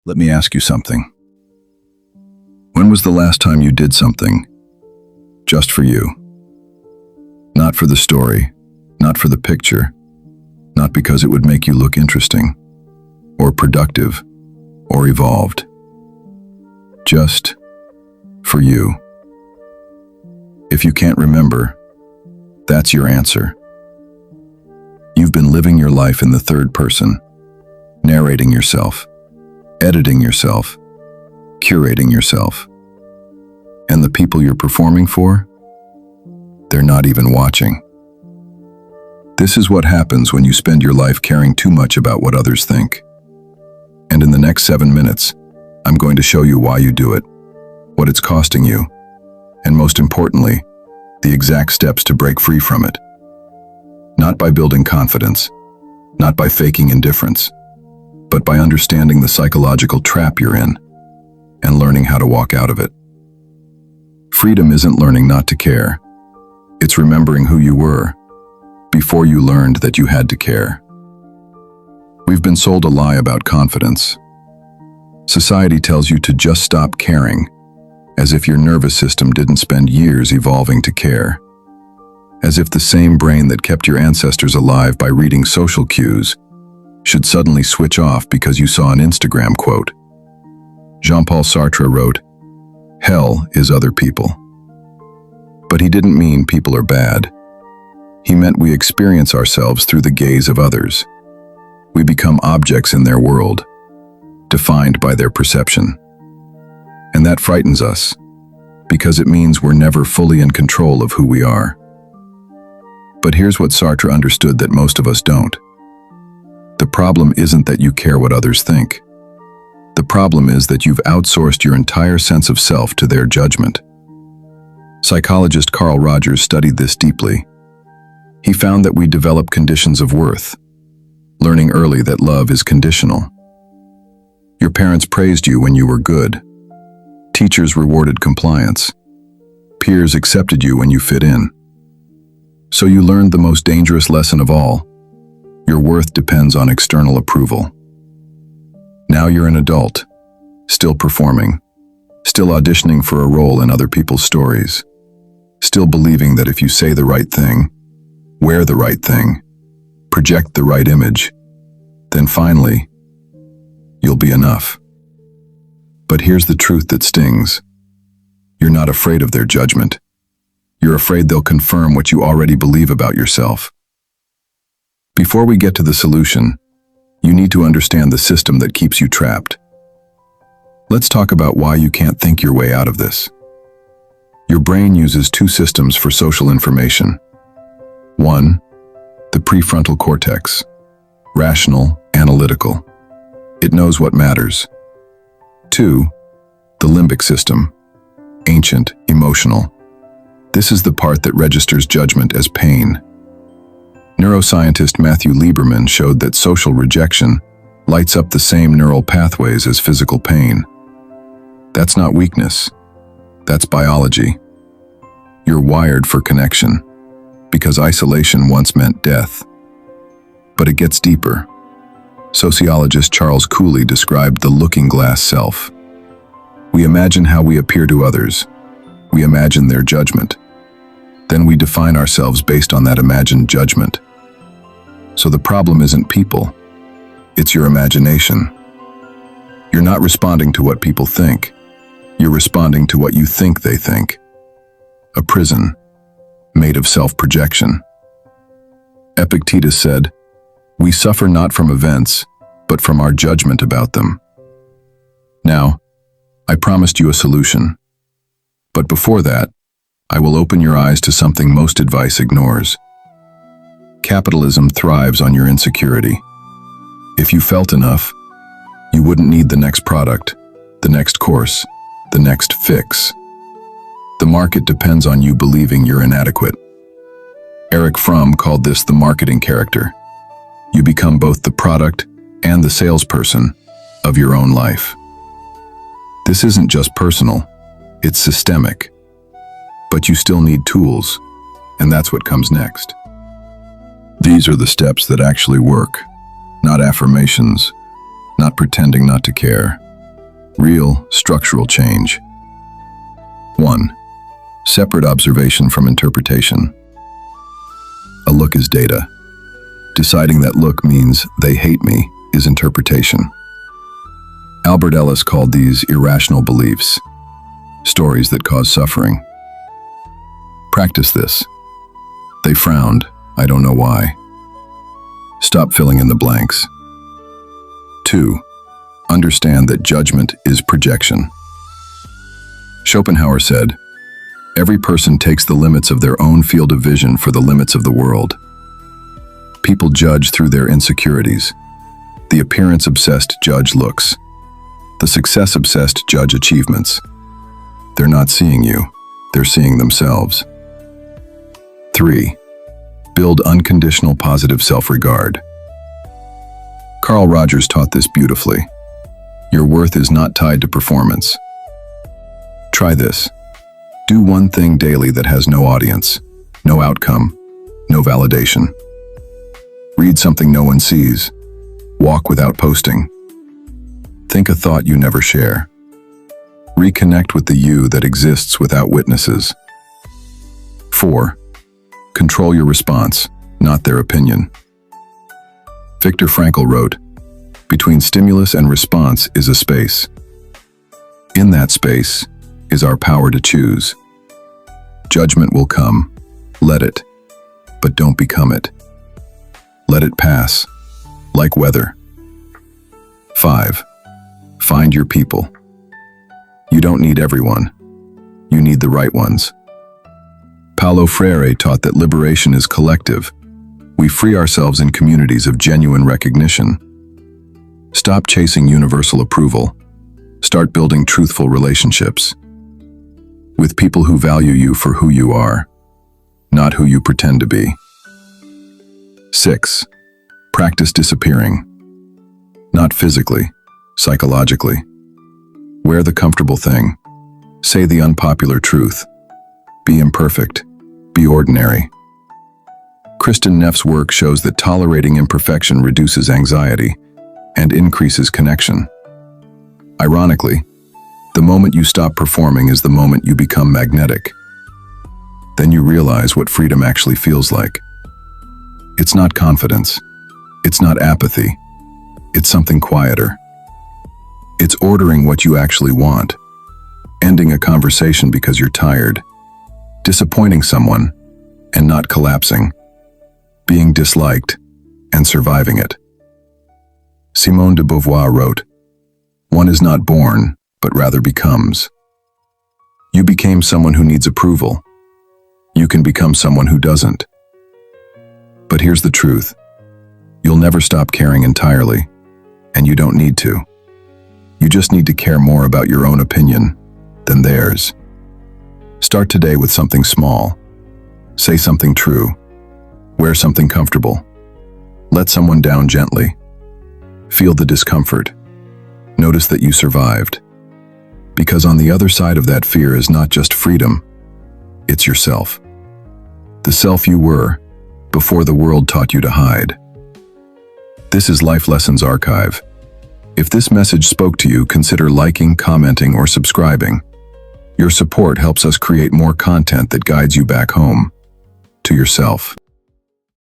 Let me ask you something. When was the last time you did something just for you? Not for the story, not for the picture, not because it would make you look interesting, or productive, or evolved. Just for you. If you can't remember, that's your answer. You've been living your life in the third person, narrating yourself, editing yourself, curating yourself. And the people you're performing for? They're not even watching. This is what happens when you spend your life caring too much about what others think. And in the next 7 minutes, I'm going to show you why you do it, what it's costing you, and most importantly, the exact steps to break free from it. Not by building confidence, not by faking indifference, but by understanding the psychological trap you're in and learning how to walk out of it. Freedom isn't learning not to care. It's remembering who you were before you learned that you had to care. We've been sold a lie about confidence. Society tells you to just stop caring, as if your nervous system didn't spend years evolving to care. As if the same brain that kept your ancestors alive by reading social cues should suddenly switch off because you saw an Instagram quote. Jean-Paul Sartre wrote, "Hell is other people." But he didn't mean people are bad. He meant we experience ourselves through the gaze of others. We become objects in their world, defined by their perception. And that frightens us, because it means we're never fully in control of who we are. But here's what Sartre understood that most of us don't. The problem isn't that you care what others think. The problem is that you've outsourced your entire sense of self to their judgment. Psychologist Carl Rogers studied this deeply. He found that we develop conditions of worth, learning early that love is conditional. Your parents praised you when you were good. Teachers rewarded compliance. Peers accepted you when you fit in. So you learned the most dangerous lesson of all. Your worth depends on external approval. Now you're an adult, still performing, still auditioning for a role in other people's stories, still believing that if you say the right thing, wear the right thing, project the right image, then finally, you'll be enough. But here's the truth that stings. You're not afraid of their judgment. You're afraid they'll confirm what you already believe about yourself. Before we get to the solution, you need to understand the system that keeps you trapped. Let's talk about why you can't think your way out of this. Your brain uses two systems for social information. One, the prefrontal cortex, rational, analytical. It knows what matters. Two, the limbic system, ancient, emotional. This is the part that registers judgment as pain. Neuroscientist Matthew Lieberman showed that social rejection lights up the same neural pathways as physical pain. That's not weakness. That's biology. You're wired for connection, because isolation once meant death. But it gets deeper. Sociologist Charles Cooley described the looking glass self. We imagine how we appear to others. We imagine their judgment. Then we define ourselves based on that imagined judgment. So the problem isn't people, it's your imagination. You're not responding to what people think. You're responding to what you think they think. A prison, made of self-projection. Epictetus said, "We suffer not from events, but from our judgment about them." Now, I promised you a solution. But before that, I will open your eyes to something most advice ignores. Capitalism thrives on your insecurity. If you felt enough, you wouldn't need the next product, the next course, the next fix. The market depends on you believing you're inadequate. Eric Fromm called this the marketing character. You become both the product and the salesperson of your own life. This isn't just personal, it's systemic. But you still need tools, and that's what comes next. These are the steps that actually work, not affirmations, not pretending not to care, Real, structural change. 1. Separate observation from interpretation. A look is data. Deciding that look means they hate me is interpretation. Albert Ellis called these irrational beliefs, stories that cause suffering. Practice this. They frowned. I don't know why. Stop filling in the blanks. 2. Understand that judgment is projection. Schopenhauer said, "Every person takes the limits of their own field of vision for the limits of the world." People judge through their insecurities. The appearance-obsessed judge looks. The success-obsessed judge achievements. They're not seeing you. They're seeing themselves. 3. Build unconditional positive self-regard. Carl Rogers taught this beautifully. Your worth is not tied to performance. Try this. Do one thing daily that has no audience, no outcome, no validation. Read something no one sees. Walk without posting. Think a thought you never share. Reconnect with the you that exists without witnesses. 4. Control your response, not their opinion. Viktor Frankl wrote, "Between stimulus and response is a space. In that space is our power to choose. Judgment will come. Let it. But don't become it. Let it pass, like weather." 5. Find your people. You don't need everyone. You need the right ones. Paulo Freire taught that liberation is collective. We free ourselves in communities of genuine recognition. Stop chasing universal approval. Start building truthful relationships with people who value you for who you are, not who you pretend to be. 6. Practice disappearing. Not physically, psychologically. Wear the comfortable thing. Say the unpopular truth. Be imperfect. Be ordinary. Kristin Neff's work shows that tolerating imperfection reduces anxiety and increases connection. Ironically, the moment you stop performing is the moment you become magnetic. Then you realize what freedom actually feels like. It's not confidence. It's not apathy. It's something quieter. It's ordering what you actually want, ending a conversation because you're tired, disappointing someone and not collapsing, being disliked and surviving it. Simone de Beauvoir wrote, "One is not born, but rather becomes." You became someone who needs approval. You can become someone who doesn't. But here's the truth. You'll never stop caring entirely, and you don't need to. You just need to care more about your own opinion than theirs. Start today with something small. Say something true. Wear something comfortable. Let someone down gently. Feel the discomfort. Notice that you survived. Because on the other side of that fear is not just freedom, it's yourself. The self you were before the world taught you to hide. This is Life Lessons Archive. If this message spoke to you, consider liking, commenting, or subscribing. Your support helps us create more content that guides you back home, to yourself.